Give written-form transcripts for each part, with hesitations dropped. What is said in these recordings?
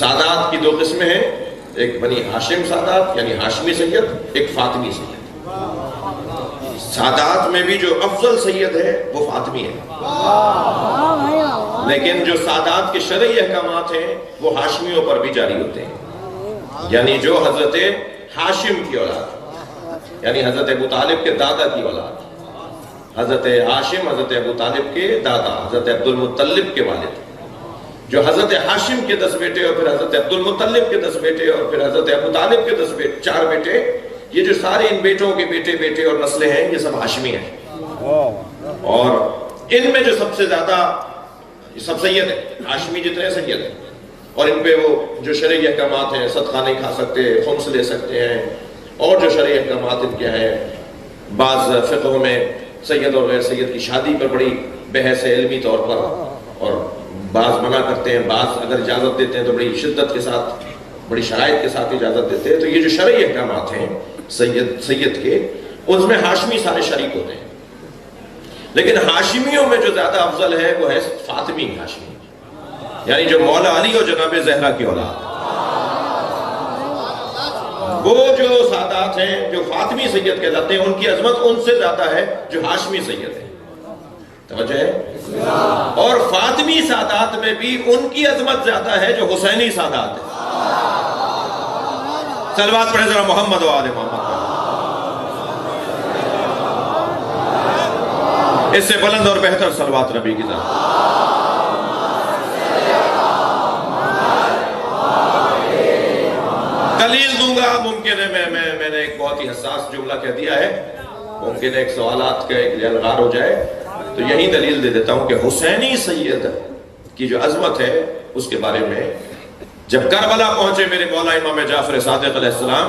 سادات کی 2 قسمیں ہیں، ایک بنی ہاشم سادات یعنی ہاشمی سید، ایک فاطمی سید۔ سادات میں بھی جو افضل سید ہے وہ فاطمی ہے، لیکن جو سادات کے شرعی احکامات ہیں وہ ہاشمیوں پر بھی جاری ہوتے ہیں، یعنی جو حضرت ہاشم کی اولاد یعنی حضرت ابو طالب کے دادا کی اولاد، حضرت ہاشم حضرت ابو طالب کے دادا، حضرت عبد المطلب کے والد، جو حضرت ہاشم کے 10 بیٹے اور پھر حضرت عبد المطلب کے 10 بیٹے اور پھر حضرت ابو طالب کے 10 بیٹے، 4 بیٹے، یہ جو سارے ان بیٹوں کے بیٹے بیٹے اور نسلیں ہیں یہ سب ہاشمی ہیں، اور ان میں جو سب سے زیادہ سب سید ہیں، ہاشمی جتنے سید ہیں، اور ان پہ وہ جو شرعی احکامات ہیں، صدقہ نہیں کھا سکتے، خمس لے سکتے ہیں، اور جو شرعی احکامات ان کے ہیں، بعض فقہ میں سید اور غیر سید کی شادی پر بڑی بحث ہے علمی طور پر، اور بعض منع کرتے ہیں، بعض اگر اجازت دیتے ہیں تو بڑی شدت کے ساتھ، بڑی شرائط کے ساتھ اجازت دیتے ہیں۔ تو یہ جو شرعی احکامات ہیں سید کے، اس میں ہاشمی سارے شریک ہوتے ہیں، لیکن ہاشمیوں میں جو زیادہ افضل ہے وہ ہے فاطمی ہاشمی، یعنی جو مولا علی اور جناب زہرا کی اولاد ہے۔ وہ جو سادات ہیں جو فاطمی سید کہلاتے ہیں، ان کی عظمت ان سے زیادہ ہے جو ہاشمی سید ہے، توجہ ہے؟ اور فاطمی سادات میں بھی ان کی عظمت زیادہ ہے جو حسینی سادات ہے۔ صلوات پڑھیں ذرا محمد و آل محمد۔ اس سے بلند اور بہتر صلوات نبی کی ذات۔ دلیل دوں گا، ممکن ہے میں نے ایک بہت ہی حساس جملہ کہہ دیا ہے، ممکن ہے ایک سوالات کا ایک جلغار ہو جائے، تو یہی دلیل دے دیتا ہوں کہ حسینی سید کی جو عظمت ہے اس کے بارے میں جب کربلا پہنچے میرے مولا امام جعفر صادق علیہ السلام،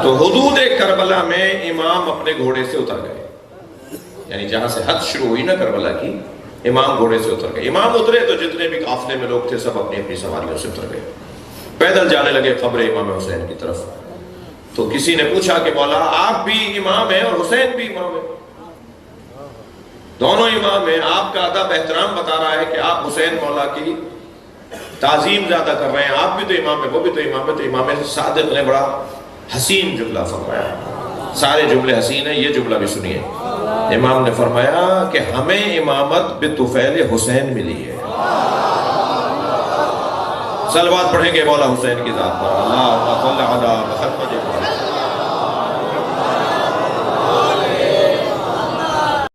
تو حدود کربلا میں امام اپنے گھوڑے سے اتر گئے، یعنی جہاں سے حد شروع ہوئی نا کربلا کی، امام گھوڑے سے اتر گئے۔ امام اترے تو جتنے بھی قافلے میں لوگ تھے سب اپنی اپنی سواریوں سے اتر گئے، پیدل جانے لگے قبر امام حسین کی طرف۔ تو کسی نے پوچھا کہ مولا آپ بھی امام ہیں اور حسین بھی امام ہیں، دونوں امام ہیں، آپ کا ادب احترام بتا رہا ہے کہ آپ حسین مولا کی تعظیم زیادہ کر رہے ہیں، آپ بھی تو امام ہیں وہ بھی تو امام ہے۔ تو امام صادق نے بڑا حسین جملہ فرمایا، سارے جملے حسین ہیں، یہ جملہ بھی سنیے۔ امام نے فرمایا کہ ہمیں امامت بطفیل حسین ملی ہے۔ صلوات پڑھیں گے مولا حسین کی ذات پر، اللہم صل علی محمد۔